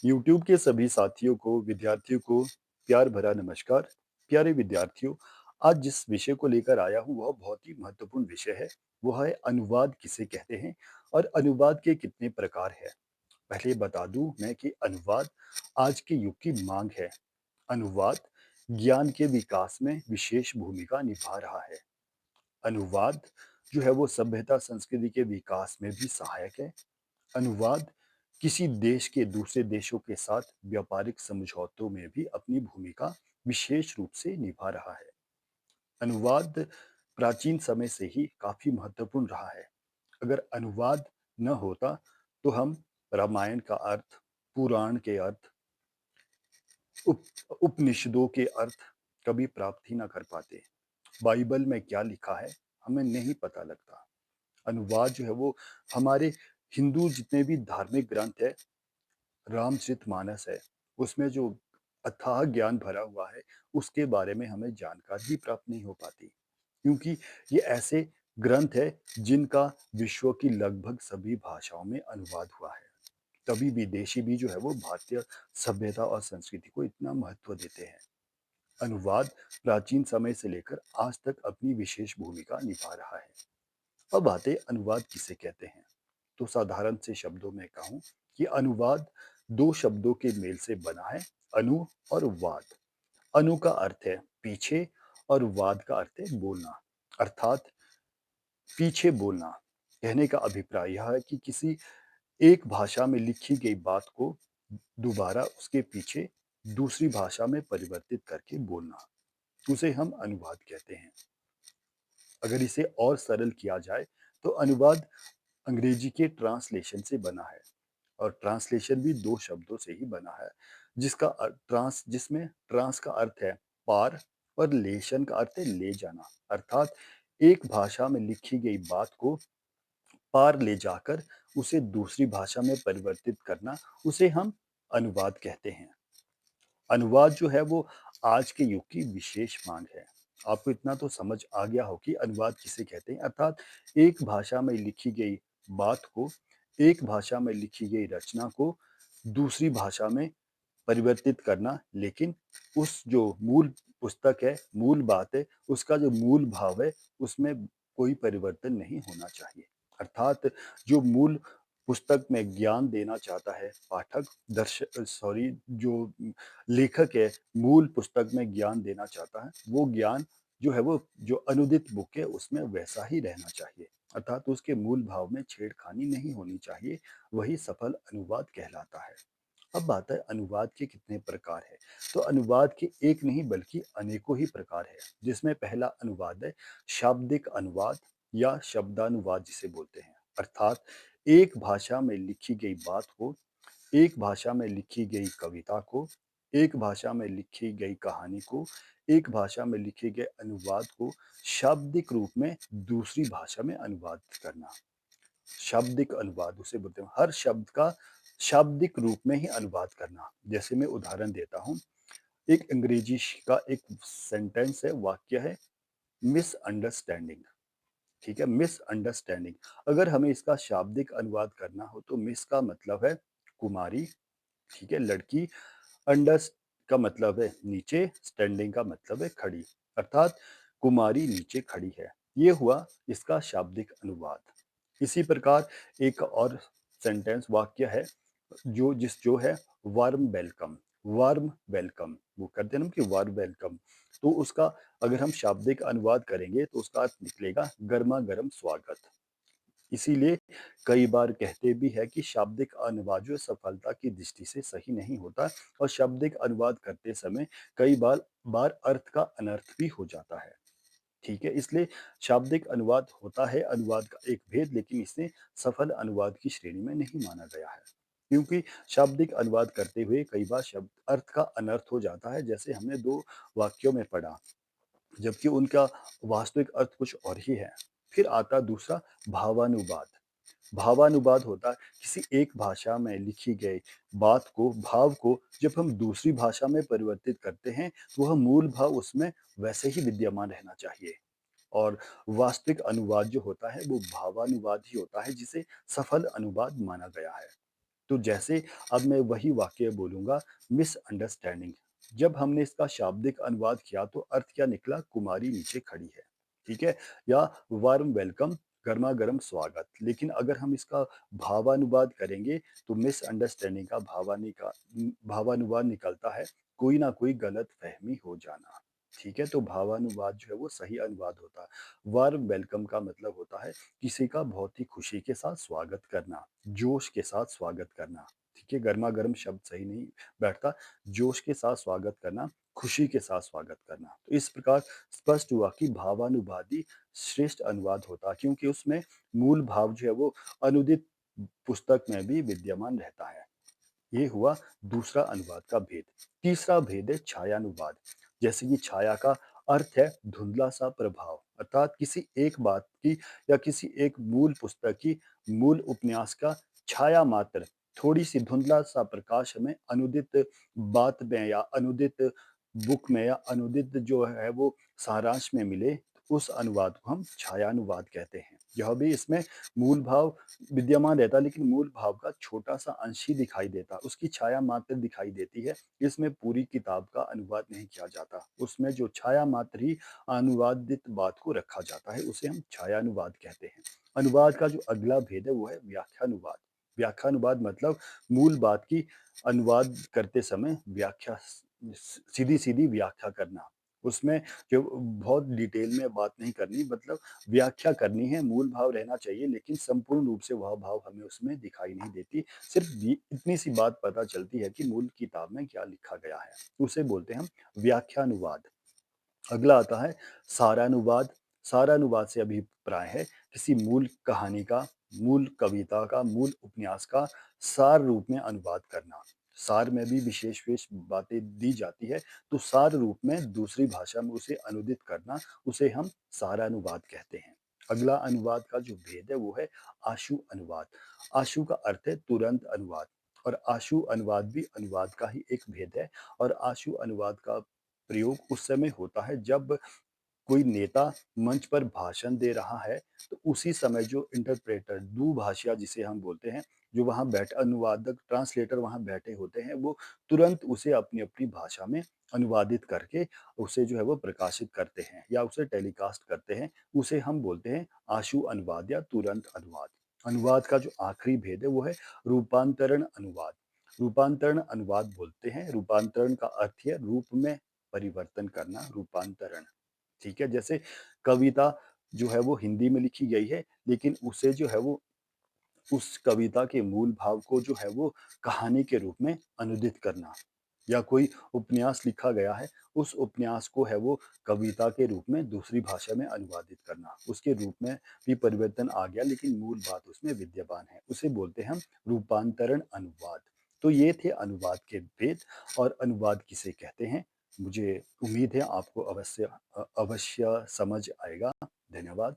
YouTube के सभी साथियों को, विद्यार्थियों को प्यार भरा नमस्कार। प्यारे विद्यार्थियों, आज जिस विषय को लेकर आया हूँ वह बहुत ही महत्वपूर्ण विषय है। वो है अनुवाद किसे कहते हैं और अनुवाद के कितने प्रकार हैं। पहले बता दूं मैं कि अनुवाद आज के युग की मांग है। अनुवाद ज्ञान के विकास में विशेष भूमिका निभा रहा है। अनुवाद जो है वो सभ्यता संस्कृति के विकास में भी सहायक है। अनुवाद किसी देश के दूसरे देशों के साथ व्यापारिक समझौतों में भी अपनी भूमिका विशेष रूप से निभा रहा है। अनुवाद प्राचीन समय से ही काफी महत्वपूर्ण रहा है। अगर अनुवाद न होता तो हम रामायण का अर्थ, पुराण के अर्थ, उप उपनिषदों के अर्थ कभी प्राप्त ही ना कर पाते। बाइबल में क्या लिखा है हमें नहीं पता लगता। अनुवाद जो है वो हमारे हिंदू जितने भी धार्मिक ग्रंथ है, रामचरितमानस है, उसमें जो अथाह ज्ञान भरा हुआ है, उसके बारे में हमें जानकारी ही प्राप्त नहीं हो पाती। क्योंकि ये ऐसे ग्रंथ है जिनका विश्व की लगभग सभी भाषाओं में अनुवाद हुआ है। तभी विदेशी भी जो है वो भारतीय सभ्यता और संस्कृति को इतना महत्व देते हैं। अनुवाद प्राचीन समय से लेकर आज तक अपनी विशेष भूमिका निभा रहा है। अब आते अनुवाद किसे कहते हैं। तो साधारण से शब्दों में कहूं कि अनुवाद दो शब्दों के मेल से बना है, अनु और वाद। अनु का अर्थ है पीछे और वाद का अर्थ है बोलना, अर्थात पीछे बोलना। कहने का अभिप्राय यह है कि किसी एक भाषा में लिखी गई बात को दोबारा उसके पीछे दूसरी भाषा में परिवर्तित करके बोलना, उसे हम अनुवाद कहते हैं। अगर इसे और सरल किया जाए तो अनुवाद अंग्रेजी के ट्रांसलेशन से बना है। और ट्रांसलेशन भी दो शब्दों से ही बना है, जिसमें ट्रांस का अर्थ है पार और लेशन का अर्थ है ले जाना। अर्थात एक भाषा में लिखी गई बात को पार ले जाकर उसे दूसरी भाषा में परिवर्तित करना, उसे हम अनुवाद कहते हैं। अनुवाद जो है वो आज के युग की विशेष मांग है। आपको इतना तो समझ आ गया हो कि अनुवाद किसे कहते हैं, अर्थात एक भाषा में लिखी गई बात को, एक भाषा में लिखी गई रचना को दूसरी भाषा में परिवर्तित करना, लेकिन उस जो मूल पुस्तक है, मूल बात है, उसका जो मूल भाव है, उसमें कोई परिवर्तन नहीं होना चाहिए। अर्थात जो मूल पुस्तक में ज्ञान देना चाहता है पाठक, दर्श सॉरी जो लेखक है, मूल पुस्तक में ज्ञान देना चाहता है, वो ज्ञान जो है वो जो अनुदित बुक है उसमें वैसा ही रहना चाहिए। अर्थात उसके मूल भाव में छेड़खानी नहीं होनी चाहिए। वही सफल अनुवाद कहलाता है। अब बात है अनुवाद के कितने प्रकार है। तो अनुवाद के एक नहीं बल्कि अनेकों ही प्रकार है, जिसमें पहला अनुवाद है शाब्दिक अनुवाद या शब्दानुवाद जिसे बोलते हैं। अर्थात एक भाषा में लिखी गई बात को, एक भाषा में लिखी गई कविता को, एक भाषा में लिखी गई कहानी को, एक भाषा में लिखे गए अनुवाद को शाब्दिक रूप में दूसरी भाषा में अनुवाद करना। शाब्दिक अनुवाद उसे बोलते हैं, हर शब्द का शाब्दिक रूप में ही अनुवाद करना। जैसे मैं उदाहरण देता हूँ, एक अंग्रेजी का एक सेंटेंस है, वाक्य है मिसअंडरस्टैंडिंग। ठीक है, मिसअंडरस्टैंडिंग। अगर हमें इसका शाब्दिक अनुवाद करना हो तो मिस का मतलब है कुमारी, ठीक है, लड़की। अंडर का मतलब है नीचे, स्टैंडिंग का मतलब है खड़ी। अर्थात कुमारी नीचे खड़ी है। ये हुआ इसका शाब्दिक अनुवाद। इसी प्रकार एक और सेंटेंस वाक्य है जो है वार्म वेलकम। वार्म वेलकम, वो करते हैं ना कि वार्म वेलकम। तो उसका अगर हम शाब्दिक अनुवाद करेंगे तो उसका अर्थ निकलेगा गर्मा गर्म स्वागत। इसीलिए कई बार कहते भी है कि शाब्दिक अनुवाद जो है सफलता की दृष्टि से सही नहीं होता, और शाब्दिक अनुवाद करते समय कई बार अर्थ का अनर्थ भी हो जाता है। ठीक है, इसलिए शाब्दिक अनुवाद होता है अनुवाद का एक भेद, लेकिन इसे सफल अनुवाद की श्रेणी में नहीं माना गया है। क्योंकि शाब्दिक अनुवाद करते हुए कई बार शब्द अर्थ का अनर्थ हो जाता है, जैसे हमने दो वाक्यों में पढ़ा, जबकि उनका वास्तविक अर्थ कुछ और ही है। फिर आता दूसरा भावानुवाद। भावानुवाद होता है किसी एक भाषा में लिखी गई बात को, भाव को जब हम दूसरी भाषा में परिवर्तित करते हैं तो वह मूल भाव उसमें वैसे ही विद्यमान रहना चाहिए। और वास्तविक अनुवाद जो होता है वो भावानुवाद ही होता है, जिसे सफल अनुवाद माना गया है। तो जैसे अब मैं वही वाक्य बोलूँगा, मिसअंडरस्टैंडिंग। जब हमने इसका शाब्दिक अनुवाद किया तो अर्थ क्या निकला? कुमारी नीचे खड़ी है, ठीक है? या वार्म वेलकम, गरमा-गरम स्वागत। लेकिन अगर हम इसका भावानुवाद करेंगे तो मिसअंडरस्टैंडिंग का भावानुवाद निकलता है, कोई ना कोई गलतफ़हमी हो जाना, ठीक है? तो भावानुवाद जो है वो सही अनुवाद होता है। वार्म वेलकम का मतलब होता है किसी का बहुत ही खुशी के साथ स्वागत करना, जोश के साथ स्वागत करना, ठीक है? गरमा-गरम शब्द सही नहीं बैठता, जोश के साथ स्वागत करना, खुशी के साथ स्वागत करना। तो इस प्रकार स्पष्ट हुआ कि भावानुवाद ही श्रेष्ठ अनुवाद होता है क्योंकि उसमें मूल भाव जो है वो अनुदित पुस्तक में भी विद्यमान रहता है। ये हुआ दूसरा अनुवाद का भेद। तीसरा भेद है छायानुवाद। जैसे कि छाया का अर्थ है धुंधला-सा प्रभाव, अर्थात किसी एक बात की या किसी एक मूल पुस्तक की, मूल उपन्यास का छाया मात्र, थोड़ी-सी धुंधला-सा प्रकाश हमें अनुदित बात में या अनुदित बुक में या अनुदित जो है वो सारांश में मिले, तो उस अनुवाद को हम छायानुवाद कहते हैं। यह भी इसमें मूल भाव विद्यमान रहता है लेकिन मूल भाव का छोटा-सा अंश ही दिखाई देता, उसकी छाया मात्र दिखाई देती है। इसमें पूरी किताब का अनुवाद नहीं किया जाता। उसमें जो छाया मात्र ही अनुवादित बात को रखा जाता है, उसे हम छायानुवाद कहते हैं। अनुवाद का जो अगला भेद है वो है व्याख्यानुवाद। व्याख्यानुवाद मतलब मूल बात की अनुवाद करते समय व्याख्या सीधी-सीधी व्याख्या करना। उसमें जो बहुत डिटेल में बात नहीं करनी, मतलब व्याख्या करनी है, मूल भाव रहना चाहिए लेकिन संपूर्ण रूप से वह भाव हमें उसमें दिखाई नहीं देती। सिर्फ़ ये इतनी सी बात पता चलती है कि मूल किताब में क्या लिखा गया है। उसे बोलते हैं हम व्याख्यानुवाद। अगला आता है सारानुवाद। सारानुवाद से अभिप्राय है किसी मूल कहानी का, मूल कविता का, मूल उपन्यास का सार रूप में अनुवाद करना। सार में भी विशेष-विशेष बातें दी जाती है, तो सार रूप में दूसरी भाषा में उसे अनुदित करना, उसे हम सारानुवाद कहते हैं। अगला अनुवाद का जो भेद है वो है आशु अनुवाद। आशु का अर्थ है तुरंत अनुवाद और आशु अनुवाद भी अनुवाद का ही एक भेद है और आशु अनुवाद का प्रयोग उस समय होता है जब कोई नेता मंच पर भाषण दे रहा है, तो उसी समय जो इंटरप्रेटर दुभाषिया जिसे हम बोलते हैं, जो वहाँ बैठे अनुवादक ट्रांसलेटर वहाँ बैठे होते हैं, वो तुरंत उसे अपनी-अपनी भाषा में अनुवादित करके उसे जो है वो प्रकाशित करते हैं या उसे टेलीकास्ट करते हैं। उसे हम बोलते हैं आशु अनुवाद या तुरंत अनुवाद। अनुवाद का जो आखिरी भेद है वो है रूपांतरण अनुवाद। रूपांतरण अनुवाद बोलते हैं, रूपांतरण का अर्थ है रूप में परिवर्तन करना, रूपांतरण। ठीक है? जैसे कविता जो है वो हिंदी में लिखी गई है, लेकिन उसे जो है वो उस कविता के मूल भाव को जो है वो कहानी के रूप में अनुदित करना या कोई उपन्यास लिखा गया है, उस उपन्यास को है वो कविता के रूप में दूसरी भाषा में अनुवादित करना। उसके रूप में भी परिवर्तन आ गया लेकिन मूल बात उसमें विद्यमान है। उसे बोलते हैं हम रूपांतरण अनुवाद। तो ये थे अनुवाद के भेद और अनुवाद किसे कहते हैं। मुझे उम्मीद है आपको अवश्य समझ आएगा। धन्यवाद।